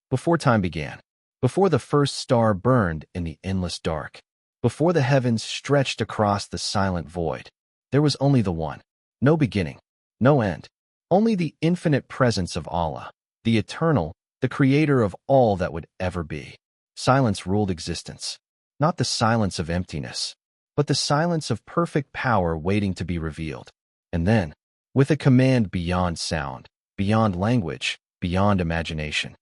before time began, before the first star burned in the endless dark, before the heavens stretched across the silent void, there was only the one. No beginning, no end, only the infinite presence of Allah, the eternal, the creator of all that would ever be. Silence ruled existence, not the silence of emptiness, but the silence of perfect power waiting to be revealed. And then, with a command beyond sound, beyond language, beyond imagination,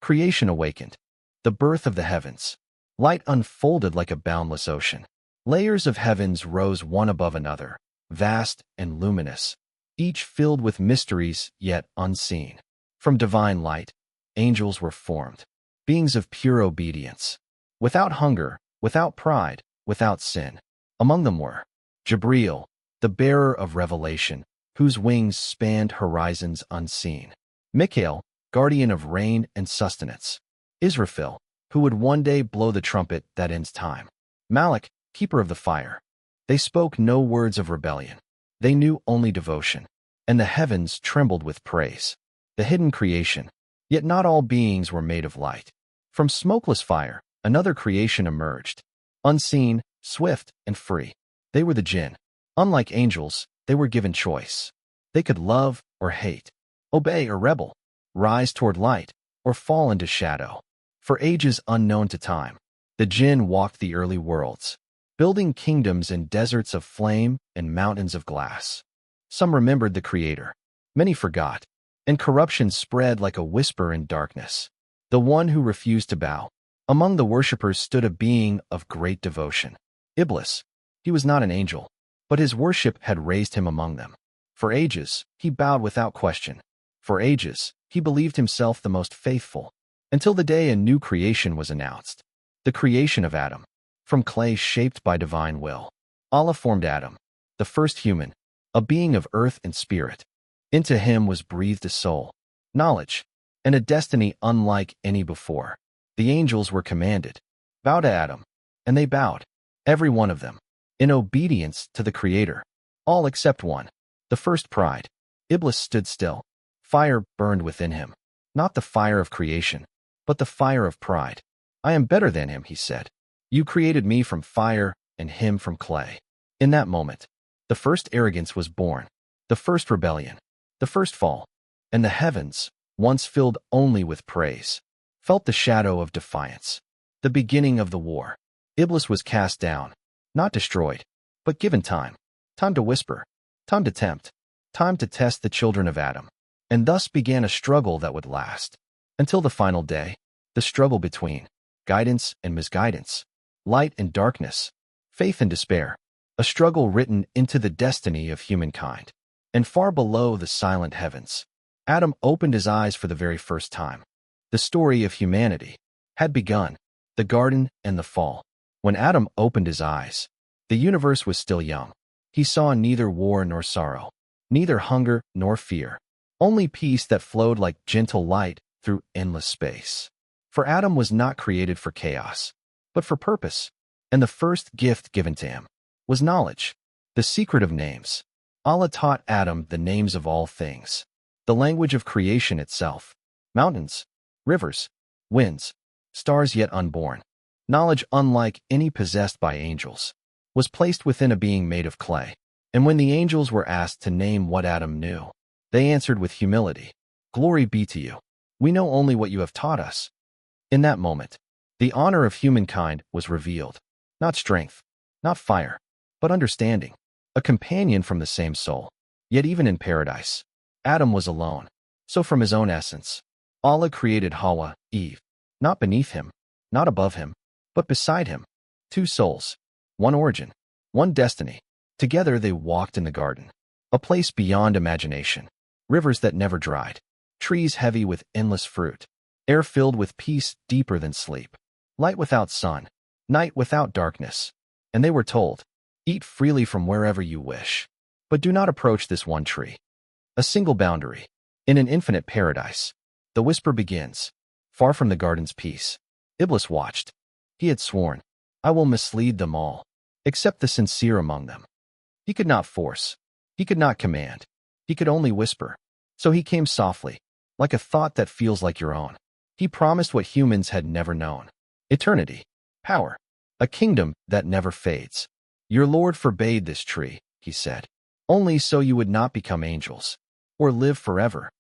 creation awakened. The birth of the heavens. Light unfolded like a boundless ocean. Layers of heavens rose one above another, vast and luminous, each filled with mysteries yet unseen. From divine light, angels were formed, beings of pure obedience, without hunger, without pride, without sin. Among them were Jibril, the bearer of revelation, whose wings spanned horizons unseen; Mikhail, guardian of rain and sustenance; Israfil, who would one day blow the trumpet that ends time; Malik, keeper of the fire. They spoke no words of rebellion. They knew only devotion, and the heavens trembled with praise. The hidden creation. Yet not all beings were made of light. From smokeless fire, another creation emerged, unseen, swift, and free. They were the jinn. Unlike angels, they were given choice. They could love or hate, obey or rebel, rise toward light or fall into shadow. For ages unknown to time, the jinn walked the early worlds, building kingdoms in deserts of flame and mountains of glass. Some remembered the Creator, many forgot, and corruption spread like a whisper in darkness. The one who refused to bow. Among the worshippers stood a being of great devotion, Iblis. He was not an angel, but his worship had raised him among them. For ages, he bowed without question. For ages, he believed himself the most faithful, until the day a new creation was announced. The creation of Adam. From clay shaped by divine will, Allah formed Adam, the first human, a being of earth and spirit. Into him was breathed a soul, knowledge, and a destiny unlike any before. The angels were commanded, bow to Adam, and they bowed, every one of them, in obedience to the Creator. All except one, the first pride. Iblis stood still. Fire burned within him, not the fire of creation, but the fire of pride. I am better than him, he said. You created me from fire and him from clay. In that moment, the first arrogance was born, the first rebellion, the first fall, and the heavens, once filled only with praise, felt the shadow of defiance. The beginning of the war. Iblis was cast down, not destroyed, but given time. Time to whisper, time to tempt, time to test the children of Adam. And thus began a struggle that would last until the final day, the struggle between guidance and misguidance, light and darkness, faith and despair, a struggle written into the destiny of humankind. And far below the silent heavens, Adam opened his eyes for the very first time. The story of humanity had begun, the garden and the fall. When Adam opened his eyes, the universe was still young. He saw neither war nor sorrow, neither hunger nor fear, only peace that flowed like gentle light through endless space. For Adam was not created for chaos, but for purpose, and the first gift given to him was knowledge, the secret of names. Allah taught Adam the names of all things, the language of creation itself, mountains, rivers, winds, stars yet unborn. Knowledge unlike any possessed by angels was placed within a being made of clay. And when the angels were asked to name what Adam knew, they answered with humility, "Glory be to you. We know only what you have taught us." In that moment, the honor of humankind was revealed. Not strength, not fire, but understanding, a companion from the same soul. Yet even in paradise, Adam was alone. So from his own essence, Allah created Hawa, Eve, not beneath him, not above him, but beside him. Two souls, one origin, one destiny. Together they walked in the garden, a place beyond imagination, rivers that never dried, trees heavy with endless fruit, air filled with peace deeper than sleep, light without sun, night without darkness. And they were told, eat freely from wherever you wish, but do not approach this one tree. A single boundary, in an infinite paradise. The whisper begins, far from the garden's peace. Iblis watched. He had sworn, I will mislead them all, except the sincere among them. He could not force. He could not command. He could only whisper. So he came softly, like a thought that feels like your own. He promised what humans had never known: eternity, power, a kingdom that never fades. Your Lord forbade this tree, he said, only so you would not become angels, or live forever.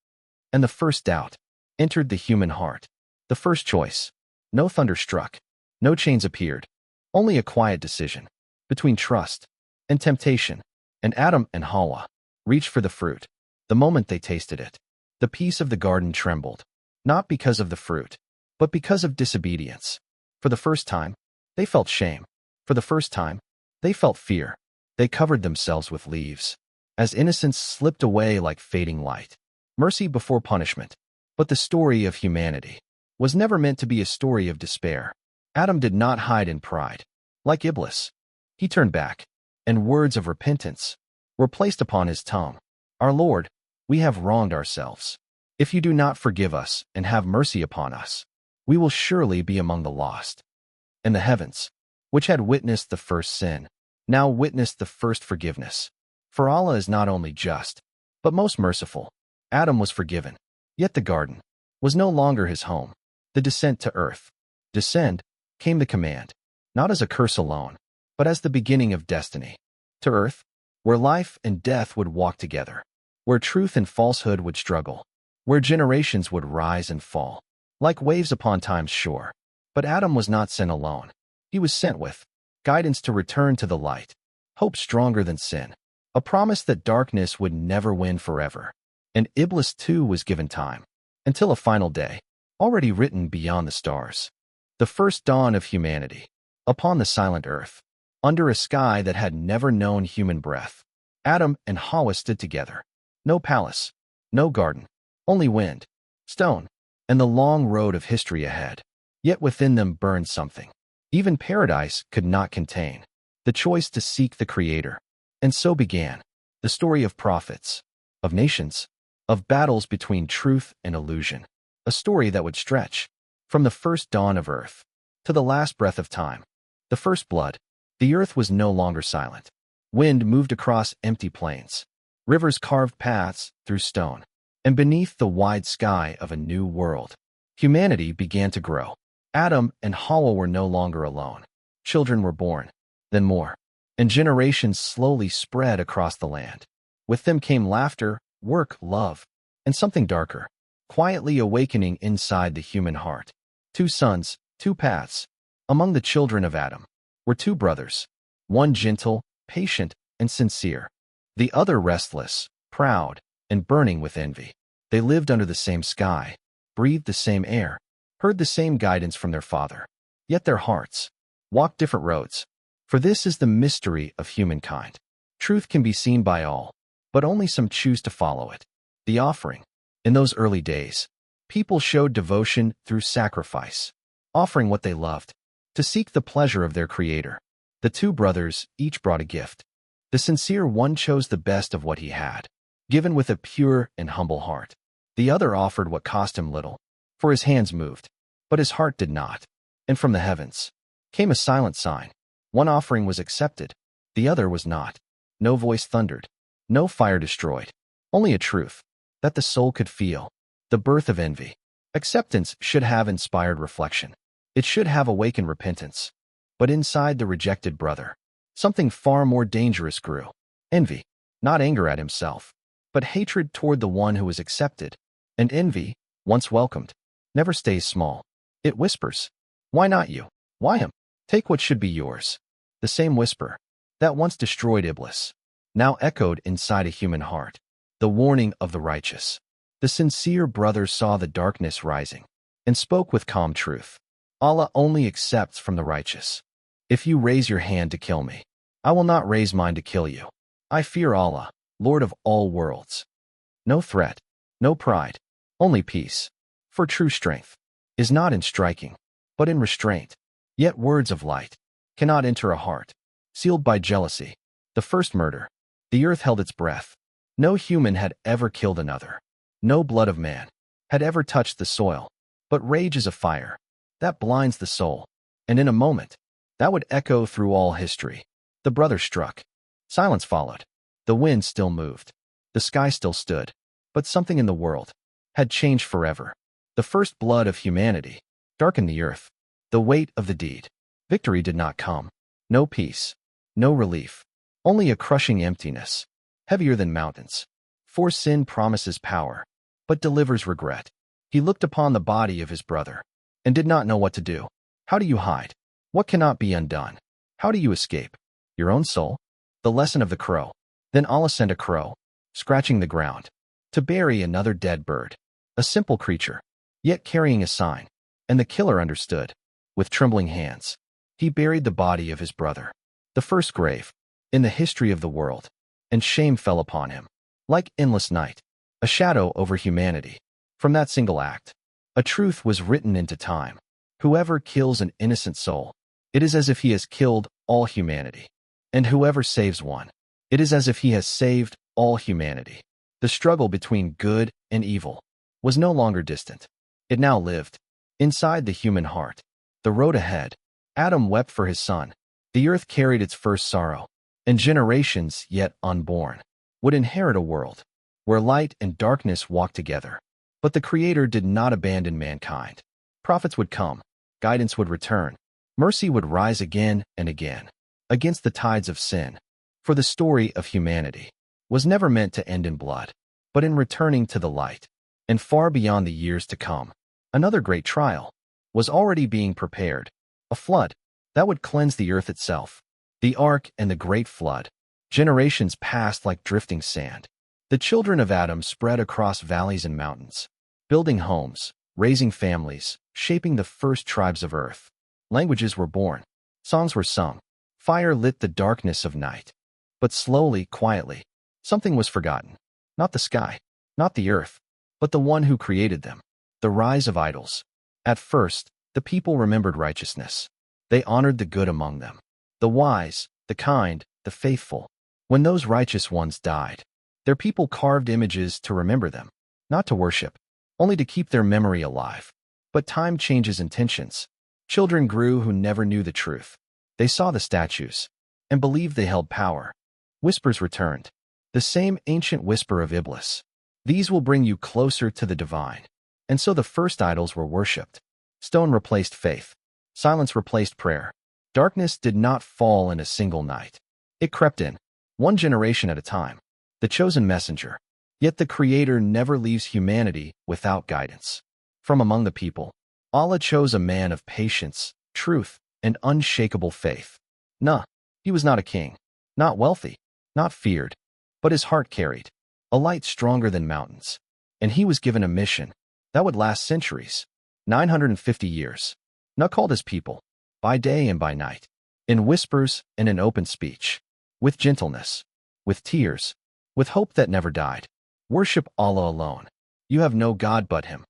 And the first doubt entered the human heart. The first choice. No thunder struck. No chains appeared. Only a quiet decision between trust and temptation. And Adam and Hawa reached for the fruit. The moment they tasted it, the peace of the garden trembled, not because of the fruit, but because of disobedience. For the first time, they felt shame. For the first time, they felt fear. They covered themselves with leaves, as innocence slipped away like fading light. Mercy before punishment. But the story of humanity was never meant to be a story of despair. Adam did not hide in pride. Like Iblis, he turned back, and words of repentance were placed upon his tongue. Our Lord, we have wronged ourselves. If you do not forgive us and have mercy upon us, we will surely be among the lost. And the heavens, which had witnessed the first sin, now witnessed the first forgiveness. For Allah is not only just, but most merciful. Adam was forgiven, yet the garden was no longer his home. The descent to earth. Descend came the command, not as a curse alone, but as the beginning of destiny. To earth, where life and death would walk together, where truth and falsehood would struggle, where generations would rise and fall, like waves upon time's shore. But Adam was not sent alone. He was sent with guidance to return to the light, hope stronger than sin, a promise that darkness would never win forever. And Iblis too was given time, until a final day, already written beyond the stars. The first dawn of humanity, upon the silent earth, under a sky that had never known human breath. Adam and Hawa stood together. No palace, no garden, only wind, stone, and the long road of history ahead. Yet within them burned something even paradise could not contain: the choice to seek the Creator. And so began the story of prophets, of nations, of battles between truth and illusion, a story that would stretch from the first dawn of earth to the last breath of time. The first blood. The earth was no longer silent. Wind moved across empty plains. Rivers carved paths through stone. And beneath the wide sky of a new world, humanity began to grow. Adam and Hawa were no longer alone. Children were born, then more, and generations slowly spread across the land. With them came laughter, work, love, and something darker, quietly awakening inside the human heart. 2 sons, 2 paths. Among the children of Adam were 2 brothers, one gentle, patient, and sincere, the other restless, proud, and burning with envy. They lived under the same sky, breathed the same air, heard the same guidance from their father. Yet their hearts walked different roads. For this is the mystery of humankind. Truth can be seen by all, but only some choose to follow it. The offering. In those early days, people showed devotion through sacrifice, offering what they loved, to seek the pleasure of their Creator. The 2 brothers each brought a gift. The sincere one chose the best of what he had, given with a pure and humble heart. The other offered what cost him little, for his hands moved, but his heart did not. And from the heavens came a silent sign. One offering was accepted, the other was not. No voice thundered, no fire destroyed, only a truth that the soul could feel: the birth of envy. Acceptance should have inspired reflection. It should have awakened repentance. But inside the rejected brother, something far more dangerous grew. Envy, not anger at himself, but hatred toward the one who was accepted. And envy, once welcomed, never stays small. It whispers, "Why not you? Why him? Take what should be yours." The same whisper that once destroyed Iblis now echoed inside a human heart. The warning of the righteous. The sincere brother saw the darkness rising and spoke with calm truth. Allah only accepts from the righteous. If you raise your hand to kill me, I will not raise mine to kill you. I fear Allah, Lord of all worlds. No threat, no pride, only peace. For true strength is not in striking, but in restraint. Yet words of light cannot enter a heart sealed by jealousy. The first murder. The earth held its breath. No human had ever killed another. No blood of man had ever touched the soil. But rage is a fire that blinds the soul. And in a moment, that would echo through all history. The brother struck. Silence followed. The wind still moved. The sky still stood. But something in the world had changed forever. The first blood of humanity darkened the earth. The weight of the deed. Victory did not come. No peace. No relief. Only a crushing emptiness, heavier than mountains. For sin promises power, but delivers regret. He looked upon the body of his brother and did not know what to do. How do you hide what cannot be undone? How do you escape your own soul? The lesson of the crow. Then Allah sent a crow, scratching the ground, to bury another dead bird. A simple creature, yet carrying a sign. And the killer understood. With trembling hands, he buried the body of his brother. The first grave in the history of the world. And shame fell upon him. Like endless night, a shadow over humanity. From that single act, a truth was written into time. Whoever kills an innocent soul, it is as if he has killed all humanity. And whoever saves one, it is as if he has saved all humanity. The struggle between good and evil was no longer distant. It now lived inside the human heart. The road ahead. Adam wept for his son. The earth carried its first sorrow, and generations yet unborn would inherit a world where light and darkness walked together. But the Creator did not abandon mankind. Prophets would come, guidance would return, mercy would rise again and again against the tides of sin. For the story of humanity was never meant to end in blood, but in returning to the light. And far beyond the years to come, another great trial was already being prepared. A flood that would cleanse the earth itself. The ark and the great flood. Generations passed like drifting sand. The children of Adam spread across valleys and mountains, building homes, raising families, shaping the first tribes of earth. Languages were born. Songs were sung. Fire lit the darkness of night. But slowly, quietly, something was forgotten. Not the sky, not the earth, but the one who created them. The rise of idols. At first, the people remembered righteousness. They honored the good among them, the wise, the kind, the faithful. When those righteous ones died, their people carved images to remember them, not to worship, only to keep their memory alive. But time changes intentions. Children grew who never knew the truth. They saw the statues and believed they held power. Whispers returned, the same ancient whisper of Iblis. These will bring you closer to the divine. And so the first idols were worshipped. Stone replaced faith. Silence replaced prayer. Darkness did not fall in a single night. It crept in, one generation at a time. The chosen messenger. Yet the Creator never leaves humanity without guidance. From among the people, Allah chose a man of patience, truth, and unshakable faith. Nah, he was not a king, not wealthy, not feared, but his heart carried a light stronger than mountains. And he was given a mission that would last centuries, 950 years. Nuh called his people, by day and by night, in whispers and in open speech, with gentleness, with tears, with hope that never died. Worship Allah alone. You have no God but Him.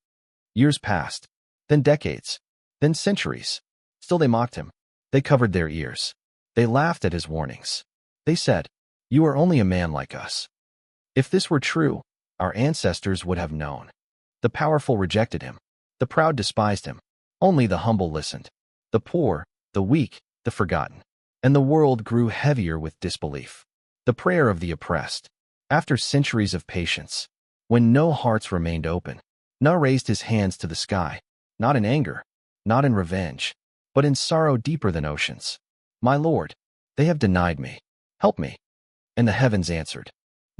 Years passed, then decades, then centuries. Still they mocked him. They covered their ears. They laughed at his warnings. They said, "You are only a man like us." If this were true, our ancestors would have known. The powerful rejected him. The proud despised him. Only the humble listened. The poor, the weak, the forgotten. And the world grew heavier with disbelief. The prayer of the oppressed. After centuries of patience, when no hearts remained open, Nuh raised his hands to the sky, not in anger, not in revenge, but in sorrow deeper than oceans. "My Lord, they have denied me. Help me." And the heavens answered,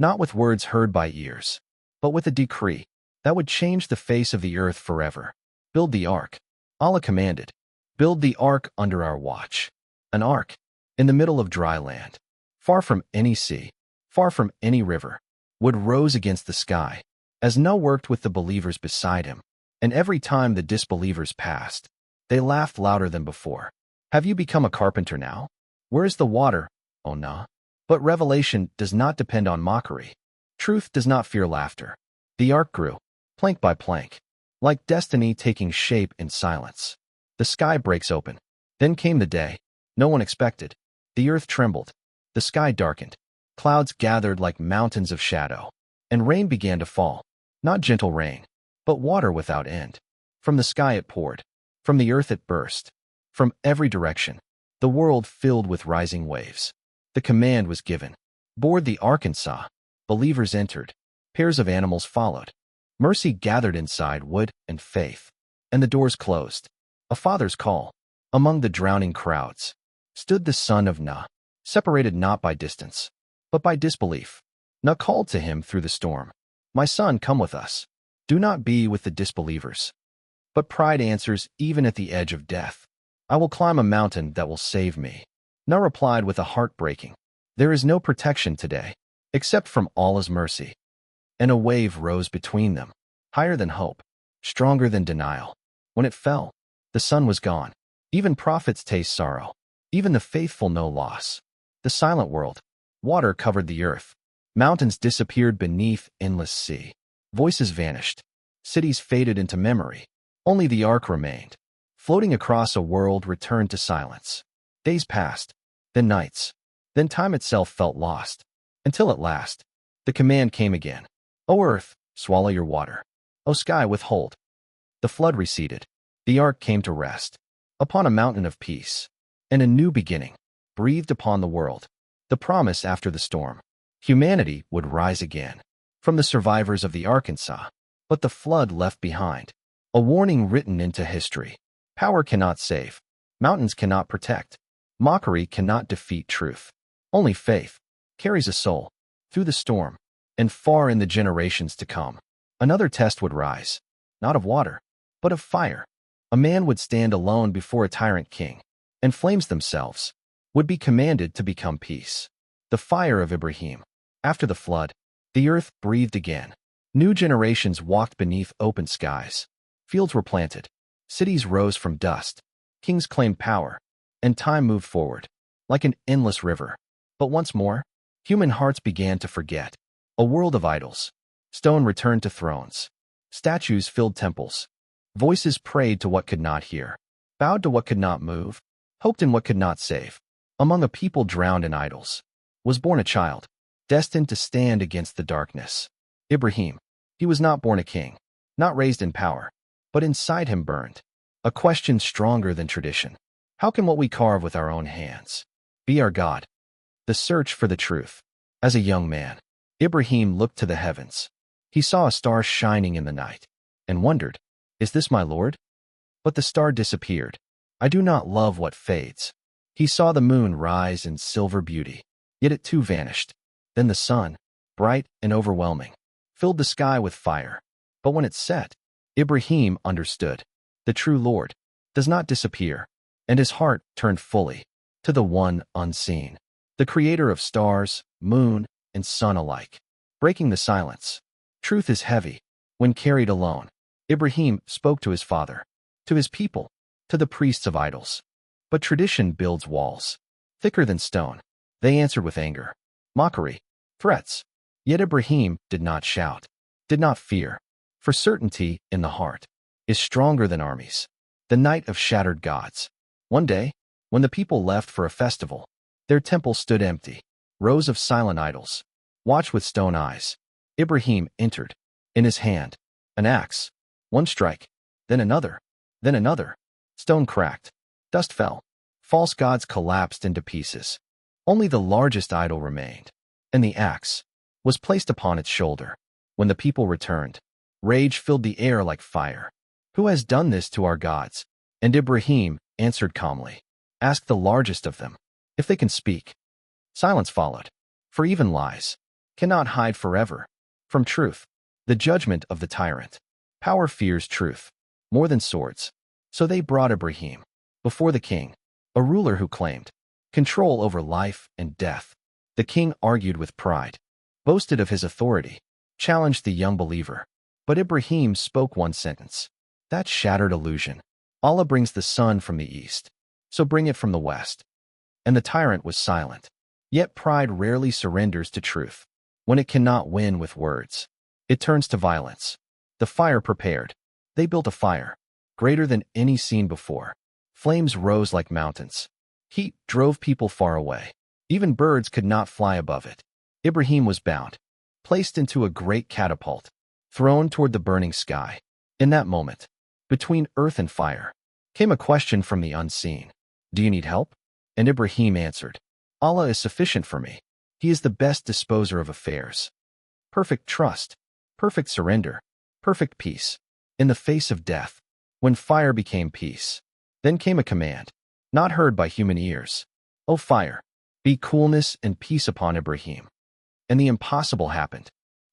not with words heard by ears, but with a decree that would change the face of the earth forever. "Build the ark." Allah commanded. "Build the ark under our watch." An ark in the middle of dry land, far from any sea, far from any river, wood rose against the sky, as Nuh worked with the believers beside him. And every time the disbelievers passed, they laughed louder than before. "Have you become a carpenter now? Where is the water, O Nuh?" But revelation does not depend on mockery. Truth does not fear laughter. The ark grew, plank by plank, like destiny taking shape in silence. The sky breaks open. Then came the day no one expected. The earth trembled. The sky darkened. Clouds gathered like mountains of shadow. And rain began to fall. Not gentle rain, but water without end. From the sky it poured. From the earth it burst. From every direction, the world filled with rising waves. The command was given. Board the ark and saw. Believers entered. Pairs of animals followed. Mercy gathered inside wood and faith, and the doors closed. A father's call. Among the drowning crowds stood the son of Na, separated not by distance, but by disbelief. Na called to him through the storm, "My son, come with us. Do not be with the disbelievers." But pride answers even at the edge of death, "I will climb a mountain that will save me." Na replied with a heart breaking, "There is no protection today, except from Allah's mercy." And a wave rose between them, higher than hope, stronger than denial. When it fell, the sun was gone. Even prophets taste sorrow. Even the faithful know loss. The silent world. Water covered the earth. Mountains disappeared beneath endless sea. Voices vanished. Cities faded into memory. Only the ark remained, floating across a world returned to silence. Days passed, then nights, then time itself felt lost, until at last, the command came again. "O earth, swallow your water. O sky, withhold." The flood receded. The ark came to rest upon a mountain of peace, and a new beginning breathed upon the world. The promise after the storm. Humanity would rise again from the survivors of the Arkansas, but the flood left behind a warning written into history. Power cannot save. Mountains cannot protect. Mockery cannot defeat truth. Only faith carries a soul through the storm and far in the generations to come. Another test would rise, not of water, but of fire. A man would stand alone before a tyrant king, and flames themselves would be commanded to become peace. The fire of Ibrahim. After the flood, the earth breathed again. New generations walked beneath open skies. Fields were planted. Cities rose from dust. Kings claimed power, and time moved forward, like an endless river. But once more, human hearts began to forget. A world of idols. Stone returned to thrones. Statues filled temples. Voices prayed to what could not hear, bowed to what could not move, hoped in what could not save. Among a people drowned in idols was born a child, destined to stand against the darkness. Ibrahim. He was not born a king, not raised in power, but inside him burned a question stronger than tradition. How can what we carve with our own hands be our God? The search for the truth. As a young man, Ibrahim looked to the heavens. He saw a star shining in the night and wondered, "Is this my Lord?" But the star disappeared. "I do not love what fades." He saw the moon rise in silver beauty, yet it too vanished. Then the sun, bright and overwhelming, filled the sky with fire. But when it set, Ibrahim understood. The true Lord does not disappear, and his heart turned fully to the one unseen, the creator of stars, moon, and sun alike. Breaking the silence. Truth is heavy when carried alone. Ibrahim spoke to his father, to his people, to the priests of idols. But tradition builds walls, thicker than stone. They answered with anger, mockery, threats. Yet Ibrahim did not shout, did not fear, for certainty in the heart is stronger than armies. The night of shattered gods. One day, when the people left for a festival, their temple stood empty. Rows of silent idols watched with stone eyes. Ibrahim entered, in his hand an axe. One strike, then another, then another. Stone cracked, dust fell. False gods collapsed into pieces. Only the largest idol remained, and the axe was placed upon its shoulder. When the people returned, rage filled the air like fire. "Who has done this to our gods?" And Ibrahim answered calmly, "Ask the largest of them, if they can speak." Silence followed, for even lies cannot hide forever from truth. The judgment of the tyrant. Power fears truth more than swords. So they brought Ibrahim before the king, a ruler who claimed control over life and death. The king argued with pride, boasted of his authority, challenged the young believer. But Ibrahim spoke one sentence that shattered illusion. Allah brings the sun from the east, so bring it from the west. And the tyrant was silent. Yet pride rarely surrenders to truth. When it cannot win with words, it turns to violence. The fire prepared. They built a fire, greater than any seen before. Flames rose like mountains. Heat drove people far away. Even birds could not fly above it. Ibrahim was bound, placed into a great catapult, thrown toward the burning sky. In that moment, between earth and fire, came a question from the unseen. "Do you need help?" And Ibrahim answered, "Allah is sufficient for me. He is the best disposer of affairs." Perfect trust, perfect surrender. Perfect peace. In the face of death. When fire became peace. Then came a command, not heard by human ears. O fire, be coolness and peace upon Ibrahim. And the impossible happened.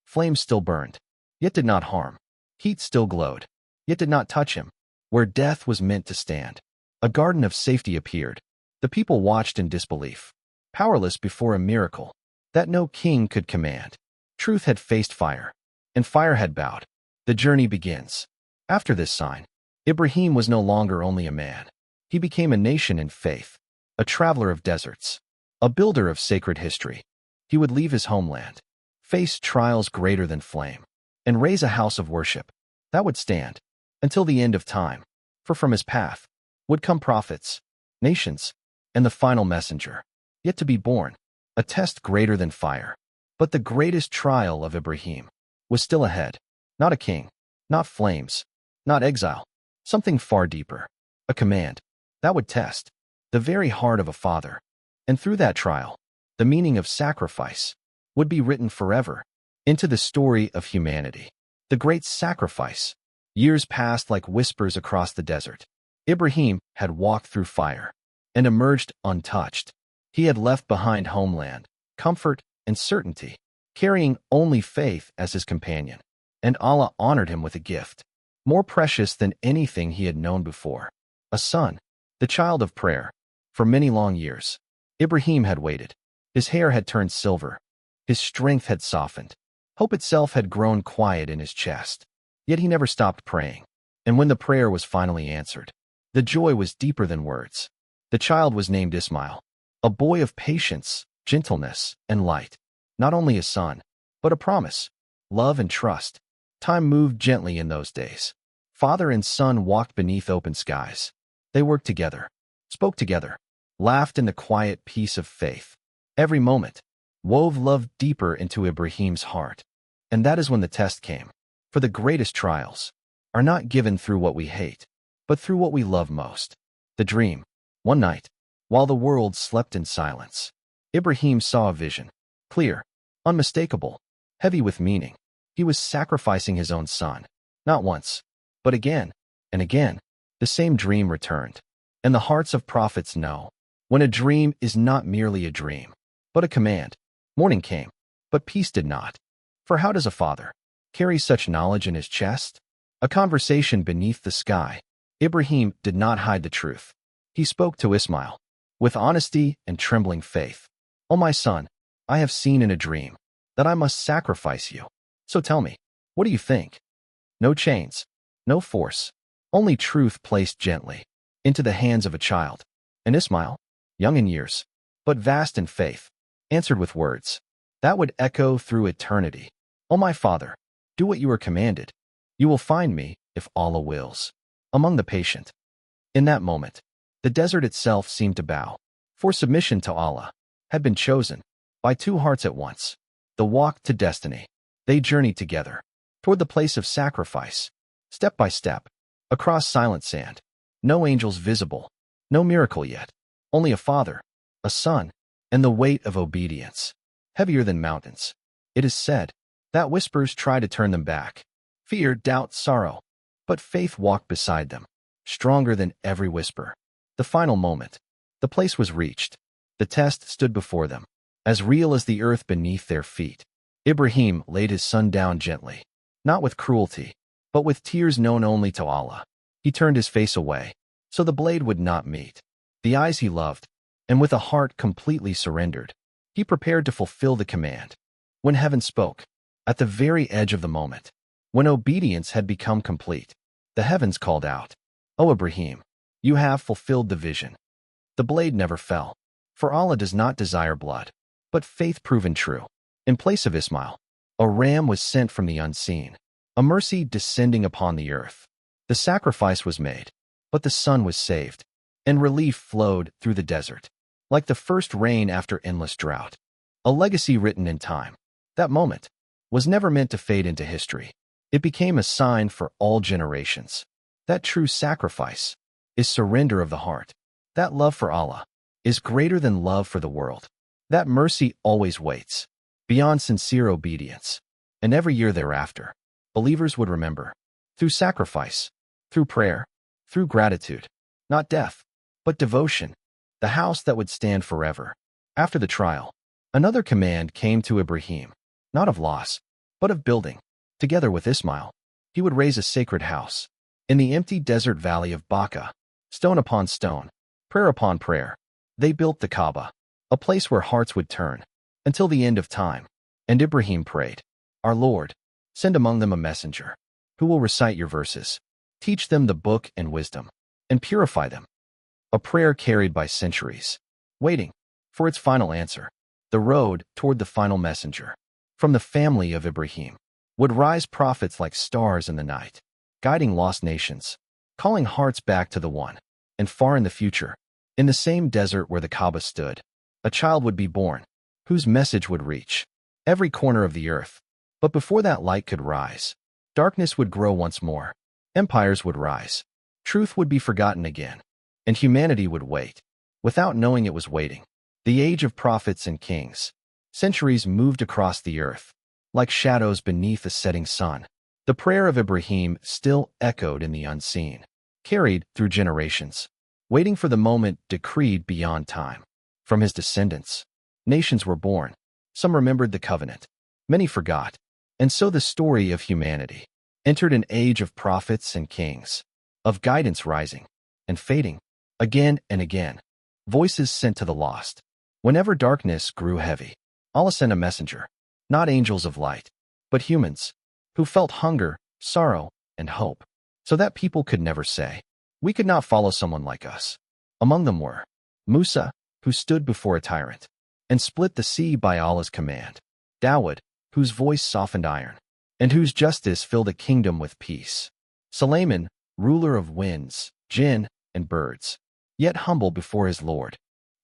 Flames still burned, yet did not harm. Heat still glowed, yet did not touch him. Where death was meant to stand, a garden of safety appeared. The people watched in disbelief, powerless before a miracle that no king could command. Truth had faced fire, and fire had bowed. The journey begins. After this sign, Ibrahim was no longer only a man. He became a nation in faith, a traveler of deserts, a builder of sacred history. He would leave his homeland, face trials greater than flame, and raise a house of worship that would stand until the end of time. For from his path would come prophets, nations, and the final messenger, yet to be born, a test greater than fire. But the greatest trial of Ibrahim was still ahead. Not a king, not flames, not exile, something far deeper, a command that would test the very heart of a father. And through that trial, the meaning of sacrifice would be written forever into the story of humanity. The great sacrifice. Years passed like whispers across the desert. Ibrahim had walked through fire and emerged untouched. He had left behind homeland, comfort, and certainty, carrying only faith as his companion. And Allah honored him with a gift, more precious than anything he had known before. A son, the child of prayer. For many long years, Ibrahim had waited. His hair had turned silver. His strength had softened. Hope itself had grown quiet in his chest. Yet he never stopped praying. And when the prayer was finally answered, the joy was deeper than words. The child was named Ismail, a boy of patience, gentleness, and light. Not only a son, but a promise, love and trust. Time moved gently in those days. Father and son walked beneath open skies. They worked together, spoke together, laughed in the quiet peace of faith. Every moment wove love deeper into Ibrahim's heart. And that is when the test came. For the greatest trials are not given through what we hate, but through what we love most. The dream. One night, while the world slept in silence, Ibrahim saw a vision, clear, unmistakable, heavy with meaning. He was sacrificing his own son. Not once, but again and again. The same dream returned. And the hearts of prophets know when a dream is not merely a dream, but a command. Morning came, but peace did not. For how does a father carry such knowledge in his chest? A conversation beneath the sky. Ibrahim did not hide the truth. He spoke to Ismail with honesty and trembling faith. "O my son, I have seen in a dream that I must sacrifice you. So tell me, what do you think?" No chains, no force, only truth placed gently into the hands of a child. And Ismail, young in years, but vast in faith, answered with words that would echo through eternity. "O my father, do what you are commanded. You will find me, if Allah wills, among the patient." In that moment, the desert itself seemed to bow, for submission to Allah had been chosen by two hearts at once. The walk to destiny. They journeyed together toward the place of sacrifice, step by step, across silent sand. No angels visible, no miracle yet, only a father, a son, and the weight of obedience, heavier than mountains. It is said that whispers try to turn them back, fear, doubt, sorrow, but faith walked beside them, stronger than every whisper. The final moment. The place was reached. The test stood before them, as real as the earth beneath their feet. Ibrahim laid his son down gently, not with cruelty, but with tears known only to Allah. He turned his face away, so the blade would not meet the eyes he loved, and with a heart completely surrendered, he prepared to fulfill the command. When heaven spoke, at the very edge of the moment, when obedience had become complete, the heavens called out, "O Ibrahim, you have fulfilled the vision." The blade never fell, for Allah does not desire blood, but faith proven true. In place of Ismail, a ram was sent from the unseen, a mercy descending upon the earth. The sacrifice was made, but the son was saved, and relief flowed through the desert, like the first rain after endless drought. A legacy written in time. That moment was never meant to fade into history. It became a sign for all generations. That true sacrifice is surrender of the heart. That love for Allah is greater than love for the world. That mercy always waits, beyond sincere obedience. And every year thereafter, believers would remember. Through sacrifice, through prayer, through gratitude. Not death, but devotion. The house that would stand forever. After the trial, another command came to Ibrahim, not of loss, but of building. Together with Ismail, he would raise a sacred house. In the empty desert valley of Baca, stone upon stone, prayer upon prayer, they built the Kaaba, a place where hearts would turn, until the end of time. And Ibrahim prayed, Our Lord, send among them a messenger, who will recite your verses, teach them the book and wisdom, and purify them. A prayer carried by centuries, waiting for its final answer. The road toward the final messenger. From the family of Ibrahim would rise prophets like stars in the night, guiding lost nations, calling hearts back to the one. And far in the future, in the same desert where the Kaaba stood, a child would be born, whose message would reach every corner of the earth. But before that light could rise, darkness would grow once more, empires would rise, truth would be forgotten again, and humanity would wait, without knowing it was waiting. The age of prophets and kings. Centuries moved across the earth, like shadows beneath a setting sun. The prayer of Ibrahim still echoed in the unseen, carried through generations, waiting for the moment decreed beyond time. From his descendants, nations were born. Some remembered the covenant, many forgot. And so the story of humanity entered an age of prophets and kings, of guidance rising and fading, again and again. Voices sent to the lost. Whenever darkness grew heavy, Allah sent a messenger, not angels of light, but humans, who felt hunger, sorrow, and hope, so that people could never say, we could not follow someone like us. Among them were Musa, who stood before a tyrant, and split the sea by Allah's command. Dawood, whose voice softened iron, and whose justice filled a kingdom with peace. Suleiman, ruler of winds, jinn, and birds, yet humble before his Lord.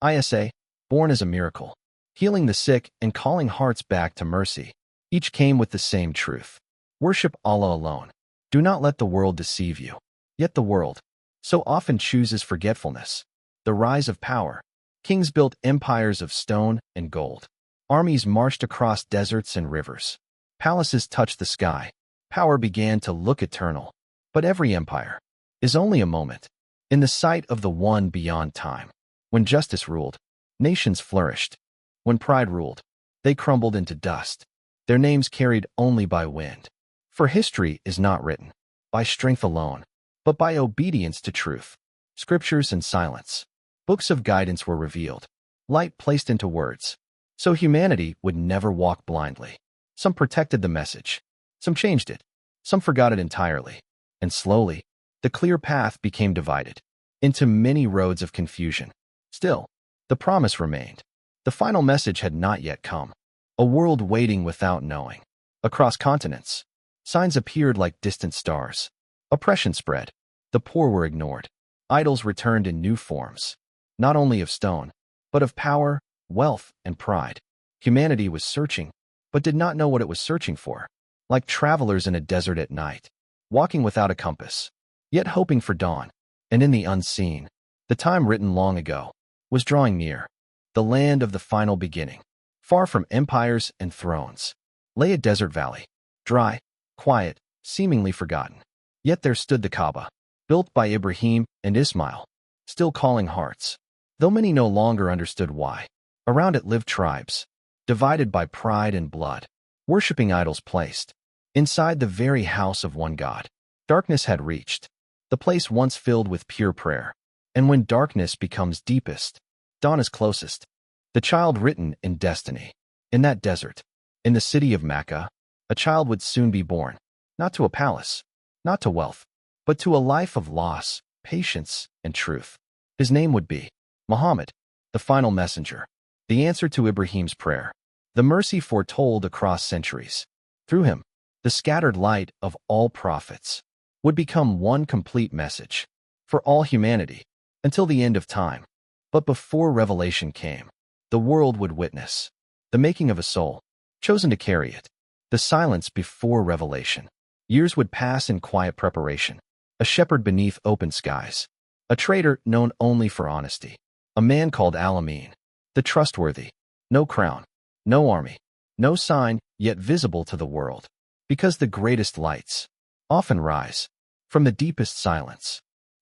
Isa, born as a miracle, healing the sick and calling hearts back to mercy. Each came with the same truth. Worship Allah alone. Do not let the world deceive you. Yet the world so often chooses forgetfulness. The rise of power. Kings built empires of stone and gold. Armies marched across deserts and rivers. Palaces touched the sky. Power began to look eternal. But every empire is only a moment in the sight of the one beyond time. When justice ruled, nations flourished. When pride ruled, they crumbled into dust, their names carried only by wind. For history is not written by strength alone, but by obedience to truth. Scriptures and silence. Books of guidance were revealed, light placed into words, so humanity would never walk blindly. Some protected the message, some changed it, some forgot it entirely, and slowly, the clear path became divided into many roads of confusion. Still, the promise remained. The final message had not yet come. A world waiting without knowing. Across continents, signs appeared like distant stars. Oppression spread. The poor were ignored. Idols returned in new forms, not only of stone, but of power, wealth, and pride. Humanity was searching, but did not know what it was searching for. Like travelers in a desert at night, walking without a compass, yet hoping for dawn. And in the unseen, the time written long ago was drawing near. The land of the final beginning, far from empires and thrones, lay a desert valley, dry, quiet, seemingly forgotten. Yet there stood the Kaaba, built by Ibrahim and Ismail, still calling hearts, though many no longer understood why. Around it lived tribes, divided by pride and blood, worshipping idols placed inside the very house of one God. Darkness had reached the place once filled with pure prayer. And when darkness becomes deepest, dawn is closest. The child written in destiny. In that desert, in the city of Mecca, a child would soon be born, not to a palace, not to wealth, but to a life of loss, patience, and truth. His name would be Muhammad, the final messenger, the answer to Ibrahim's prayer, the mercy foretold across centuries. Through him, the scattered light of all prophets would become one complete message for all humanity until the end of time. But before revelation came, the world would witness the making of a soul, chosen to carry it, the silence before revelation. Years would pass in quiet preparation, a shepherd beneath open skies, a traitor known only for honesty, a man called Al-Amin, the trustworthy, no crown, no army, no sign, yet visible to the world. Because the greatest lights often rise from the deepest silence.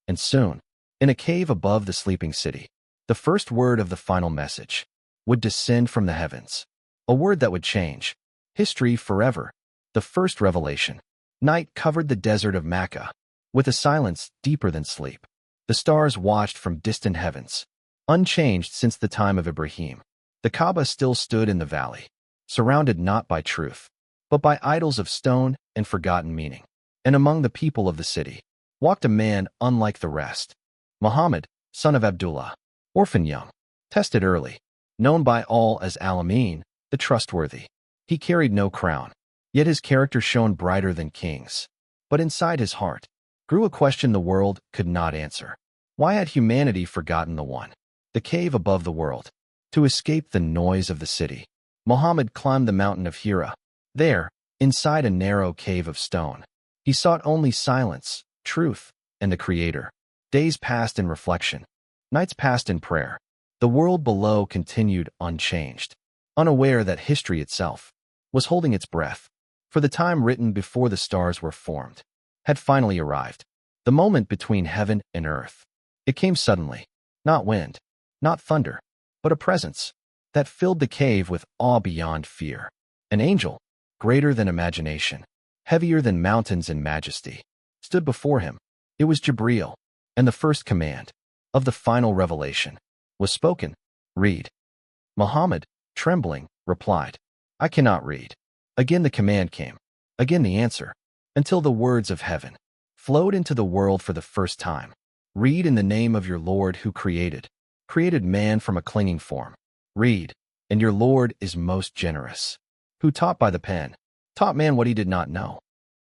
And soon, in a cave above the sleeping city, the first word of the final message would descend from the heavens, a word that would change history forever. The first revelation. Night covered the desert of Mecca with a silence deeper than sleep. The stars watched from distant heavens, unchanged since the time of Ibrahim. The Kaaba still stood in the valley, surrounded not by truth, but by idols of stone and forgotten meaning. And among the people of the city walked a man unlike the rest. Muhammad, son of Abdullah, orphan young, tested early, known by all as Al-Amin, the trustworthy. He carried no crown, yet his character shone brighter than kings. But inside his heart grew a question the world could not answer. Why had humanity forgotten the one, the cave above the world? To escape the noise of the city, Muhammad climbed the mountain of Hira. There, inside a narrow cave of stone, he sought only silence, truth, and the Creator. Days passed in reflection, nights passed in prayer. The world below continued unchanged, unaware that history itself was holding its breath. For the time written before the stars were formed had finally arrived. The moment between heaven and earth. It came suddenly, not wind, not thunder, but a presence that filled the cave with awe beyond fear. An angel, greater than imagination, heavier than mountains in majesty, stood before him. It was Jibril, and the first command of the final revelation was spoken. Read. Muhammad, trembling, replied, I cannot read. Again the command came, again the answer, until the words of heaven flowed into the world for the first time. Read in the name of your Lord who created man from a clinging form. Read, and your Lord is most generous, who taught by the pen, taught man what he did not know.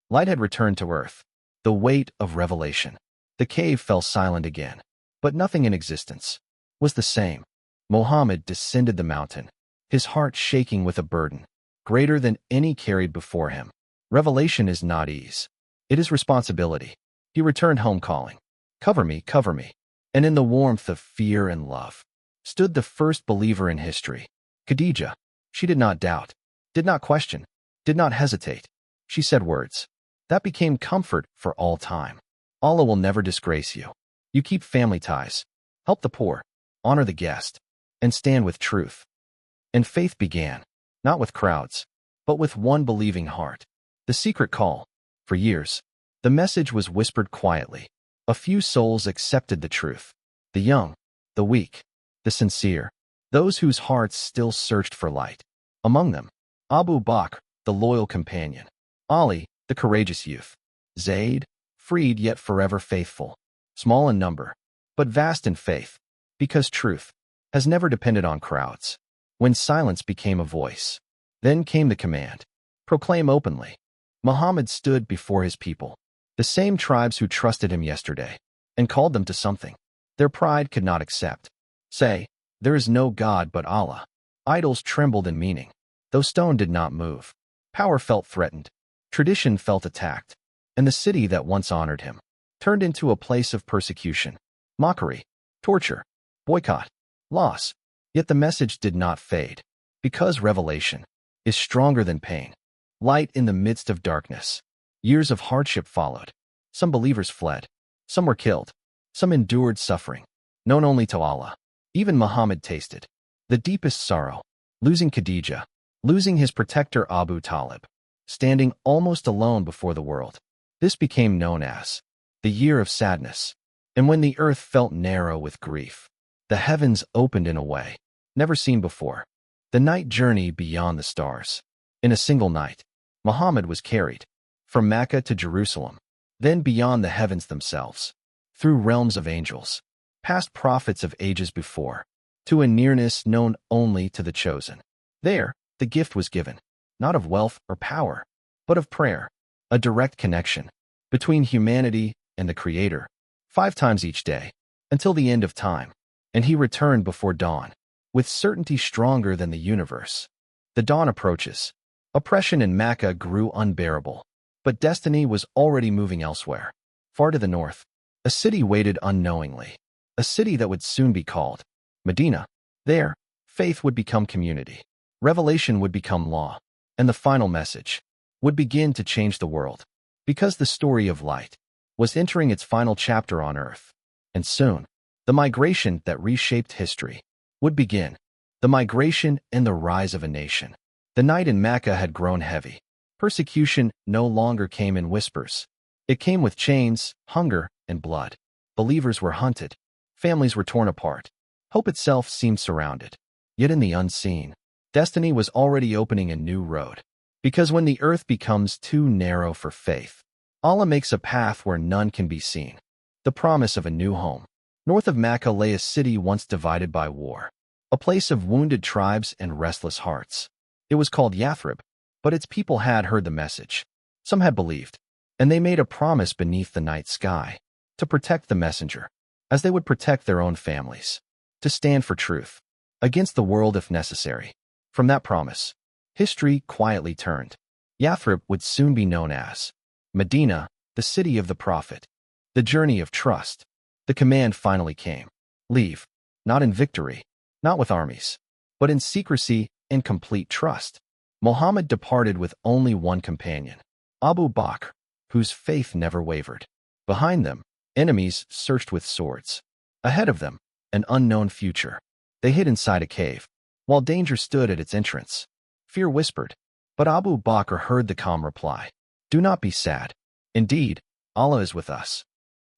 Light had returned to earth, the weight of revelation. The cave fell silent again, but nothing in existence was the same. Muhammad descended the mountain, his heart shaking with a burden greater than any carried before him. Revelation is not ease. It is responsibility. He returned home calling, cover me, cover me. And in the warmth of fear and love stood the first believer in history, Khadija. She did not doubt, did not question, did not hesitate. She said words that became comfort for all time. Allah will never disgrace you. You keep family ties, help the poor, honor the guest, and stand with truth. And faith began, not with crowds, but with one believing heart. The secret call. For years, the message was whispered quietly. A few souls accepted the truth. The young, the weak, the sincere, those whose hearts still searched for light. Among them, Abu Bakr, the loyal companion. Ali, the courageous youth. Zayd, freed yet forever faithful. Small in number, but vast in faith, because truth has never depended on crowds. When silence became a voice, then came the command. Proclaim openly. Muhammad stood before his people, the same tribes who trusted him yesterday, and called them to something their pride could not accept. Say, there is no God but Allah. Idols trembled in meaning, though stone did not move. Power felt threatened, tradition felt attacked, and the city that once honored him turned into a place of persecution, mockery, torture, boycott, loss. Yet the message did not fade, because revelation is stronger than pain. Light in the midst of darkness. Years of hardship followed. Some believers fled. Some were killed. Some endured suffering, known only to Allah. Even Muhammad tasted the deepest sorrow, losing Khadija, losing his protector Abu Talib, standing almost alone before the world. This became known as the year of sadness. And when the earth felt narrow with grief, the heavens opened in a way never seen before. The night journey beyond the stars. In a single night, Muhammad was carried from Mecca to Jerusalem, then beyond the heavens themselves, through realms of angels, past prophets of ages before, to a nearness known only to the chosen. There, the gift was given, not of wealth or power, but of prayer, a direct connection between humanity and the Creator, 5 times each day, until the end of time. And he returned before dawn, with certainty stronger than the universe. The dawn approaches. Oppression in Mecca grew unbearable, but destiny was already moving elsewhere. Far to the north, a city waited unknowingly, a city that would soon be called Medina. There, faith would become community, revelation would become law, and the final message would begin to change the world, because the story of light was entering its final chapter on Earth. And soon, the migration that reshaped history would begin. The migration and the rise of a nation. The night in Mecca had grown heavy. Persecution no longer came in whispers. It came with chains, hunger, and blood. Believers were hunted. Families were torn apart. Hope itself seemed surrounded. Yet in the unseen, destiny was already opening a new road. Because when the earth becomes too narrow for faith, Allah makes a path where none can be seen. The promise of a new home. North of Mecca lay a city once divided by war, a place of wounded tribes and restless hearts. It was called Yathrib, but its people had heard the message. Some had believed, and they made a promise beneath the night sky to protect the messenger, as they would protect their own families, to stand for truth, against the world if necessary. From that promise, history quietly turned. Yathrib would soon be known as Medina, the city of the Prophet. The journey of trust. The command finally came. Leave, not in victory, not with armies, but in secrecy and complete trust. Muhammad departed with only one companion, Abu Bakr, whose faith never wavered. Behind them, enemies searched with swords. Ahead of them, an unknown future. They hid inside a cave, while danger stood at its entrance. Fear whispered, but Abu Bakr heard the calm reply, "Do not be sad. Indeed, Allah is with us."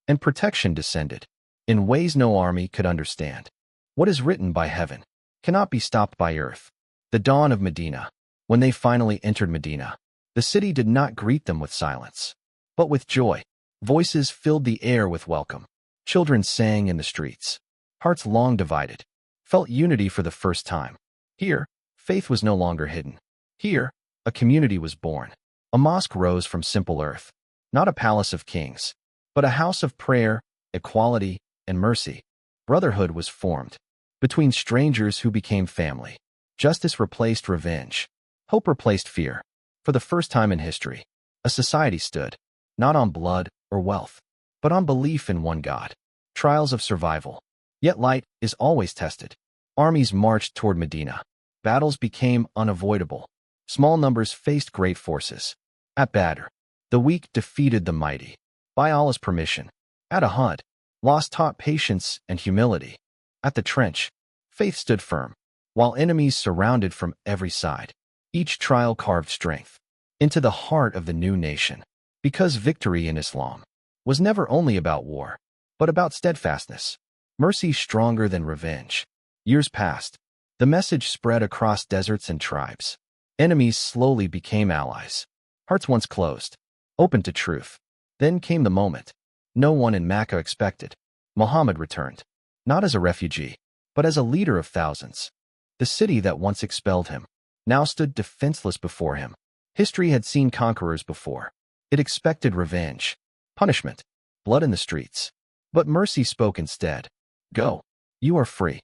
And protection descended, in ways no army could understand. What is written by heaven cannot be stopped by earth. The dawn of Medina. When they finally entered Medina, the city did not greet them with silence, but with joy. Voices filled the air with welcome. Children sang in the streets. Hearts long divided felt unity for the first time. Here, faith was no longer hidden. Here, a community was born. A mosque rose from simple earth, not a palace of kings, but a house of prayer, equality, and mercy. Brotherhood was formed between strangers who became family. Justice replaced revenge. Hope replaced fear. For the first time in history, a society stood, not on blood or wealth, but on belief in one God. Trials of survival. Yet light is always tested. Armies marched toward Medina. Battles became unavoidable. Small numbers faced great forces. At Badr, the weak defeated the mighty. By Allah's permission. At Uhud, loss taught patience and humility. At the trench, faith stood firm, while enemies surrounded from every side. Each trial carved strength into the heart of the new nation. Because victory in Islam was never only about war, but about steadfastness. Mercy stronger than revenge. Years passed. The message spread across deserts and tribes. Enemies slowly became allies. Hearts once closed, opened to truth. Then came the moment no one in Mecca expected. Muhammad returned, not as a refugee, but as a leader of thousands. The city that once expelled him now stood defenseless before him. History had seen conquerors before. It expected revenge, punishment, blood in the streets. But mercy spoke instead. Go, you are free.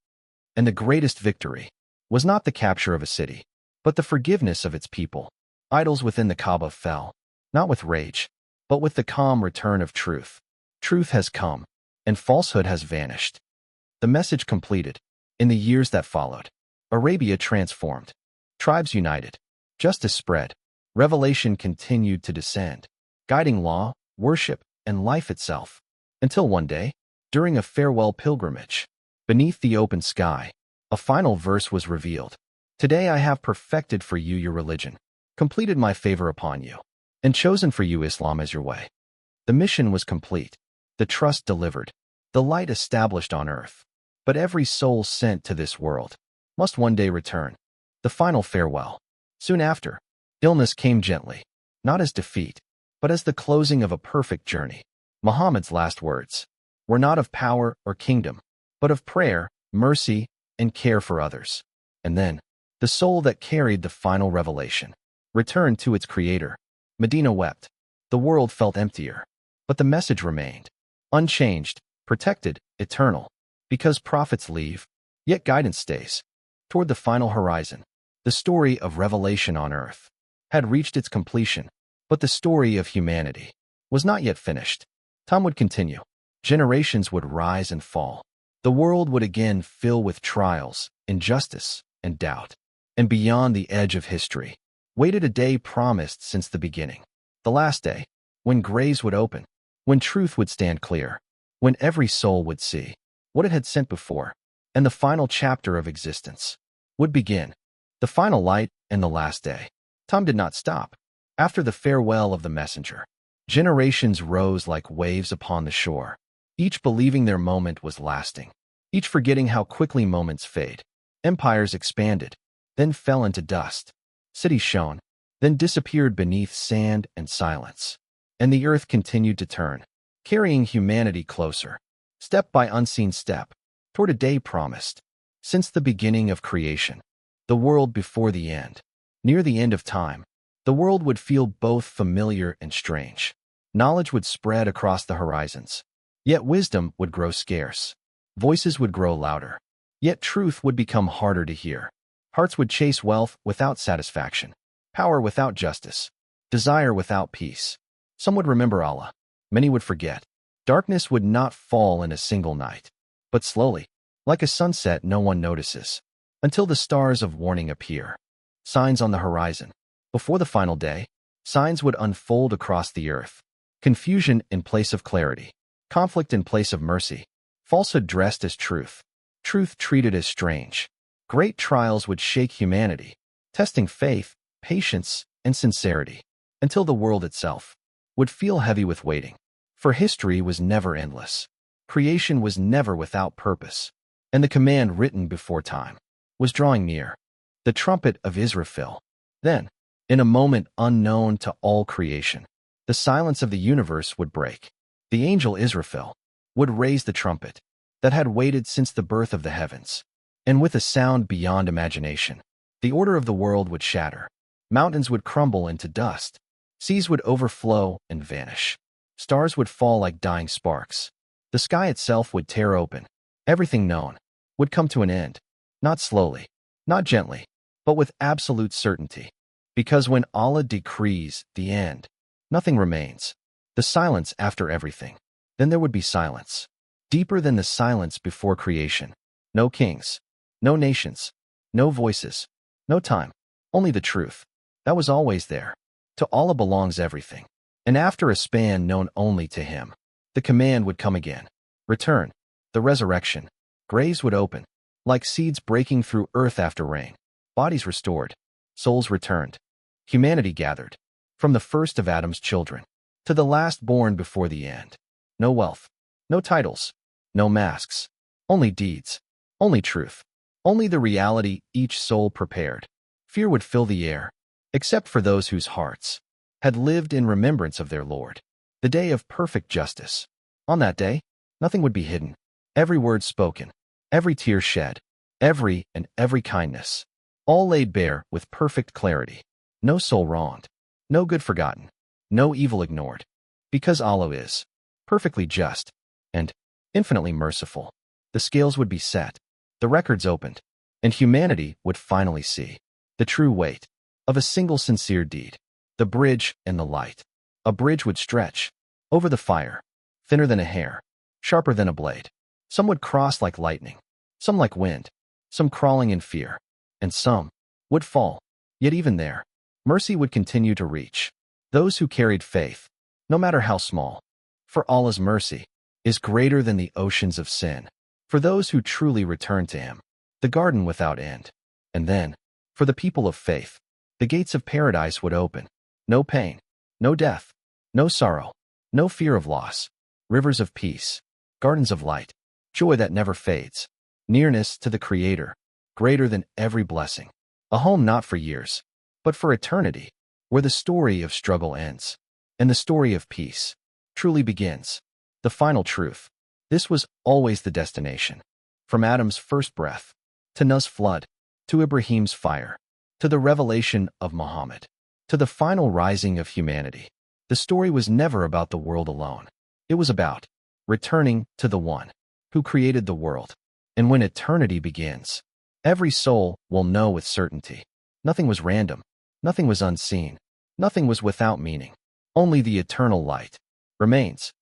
And the greatest victory was not the capture of a city, but the forgiveness of its people. Idols within the Kaaba fell, not with rage, but with the calm return of truth. Truth has come, and falsehood has vanished. The message completed. In the years that followed, Arabia transformed. Tribes united. Justice spread. Revelation continued to descend, guiding law, worship, and life itself. Until one day, during a farewell pilgrimage, beneath the open sky, a final verse was revealed. Today I have perfected for you your religion, completed my favor upon you, and chosen for you Islam as your way. The mission was complete, the trust delivered, the light established on earth. But every soul sent to this world must one day return. The final farewell. Soon after, illness came gently, not as defeat, but as the closing of a perfect journey. Muhammad's last words were not of power or kingdom, but of prayer, mercy, and care for others. And then, the soul that carried the final revelation returned to its creator. Medina wept. The world felt emptier, but the message remained, unchanged, protected, eternal. Because prophets leave, yet guidance stays. Toward the final horizon, the story of revelation on earth had reached its completion, but the story of humanity was not yet finished. Time would continue. Generations would rise and fall. The world would again fill with trials, injustice, and doubt. And beyond the edge of history waited a day promised since the beginning. The last day, when graves would open, when truth would stand clear, when every soul would see what it had sent before, and the final chapter of existence would begin. The final light and the last day. Time did not stop. After the farewell of the messenger, generations rose like waves upon the shore, each believing their moment was lasting, each forgetting how quickly moments fade. Empires expanded, then fell into dust. Cities shone, then disappeared beneath sand and silence. And the earth continued to turn, carrying humanity closer, step by unseen step, toward a day promised. Since the beginning of creation, the world before the end, near the end of time, the world would feel both familiar and strange. Knowledge would spread across the horizons, yet wisdom would grow scarce. Voices would grow louder, yet truth would become harder to hear. Hearts would chase wealth without satisfaction, power without justice, desire without peace. Some would remember Allah, many would forget. Darkness would not fall in a single night, but slowly, like a sunset no one notices, until the stars of warning appear. Signs on the horizon. Before the final day, signs would unfold across the earth. Confusion in place of clarity, conflict in place of mercy, falsehood dressed as truth, truth treated as strange. Great trials would shake humanity, testing faith, patience, and sincerity, until the world itself would feel heavy with waiting. For history was never endless. Creation was never without purpose, and the command written before time was drawing near. The trumpet of Israfil. Then, in a moment unknown to all creation, the silence of the universe would break. The angel Israfil would raise the trumpet that had waited since the birth of the heavens, and with a sound beyond imagination, the order of the world would shatter. Mountains would crumble into dust, seas would overflow and vanish. Stars would fall like dying sparks. The sky itself would tear open. Everything known would come to an end, not slowly, not gently, but with absolute certainty. Because when Allah decrees the end, nothing remains. The silence after everything. Then there would be silence, deeper than the silence before creation. No kings, no nations, no voices, no time, only the truth. That was always there. To Allah belongs everything. And after a span known only to Him, the command would come again. Return, the resurrection. Graves would open, like seeds breaking through earth after rain. Bodies restored, souls returned. Humanity gathered, from the first of Adam's children to the last born before the end. No wealth, no titles, no masks, only deeds, only truth, only the reality each soul prepared. Fear would fill the air, except for those whose hearts had lived in remembrance of their Lord. The day of perfect justice. On that day, nothing would be hidden. Every word spoken, every tear shed, every kindness, all laid bare with perfect clarity. No soul wronged, no good forgotten, no evil ignored. Because Allah is perfectly just and infinitely merciful, the scales would be set, the records opened, and humanity would finally see the true weight of a single sincere deed. The bridge and the light. A bridge would stretch over the fire, thinner than a hair, sharper than a blade. Some would cross like lightning, some like wind, some crawling in fear, and some would fall. Yet even there, mercy would continue to reach those who carried faith, no matter how small. For Allah's mercy is greater than the oceans of sin. For those who truly return to Him, the garden without end. And then, for the people of faith, the gates of paradise would open. No pain, no death, no sorrow, no fear of loss. Rivers of peace, gardens of light, joy that never fades. Nearness to the Creator, greater than every blessing. A home not for years, but for eternity, where the story of struggle ends, and the story of peace truly begins. The final truth. This was always the destination. From Adam's first breath, to Noah's flood, to Ibrahim's fire, to the revelation of Muhammad, to the final rising of humanity. The story was never about the world alone. It was about returning to the one who created the world. And when eternity begins, every soul will know with certainty. Nothing was random. Nothing was unseen. Nothing was without meaning. Only the eternal light remains.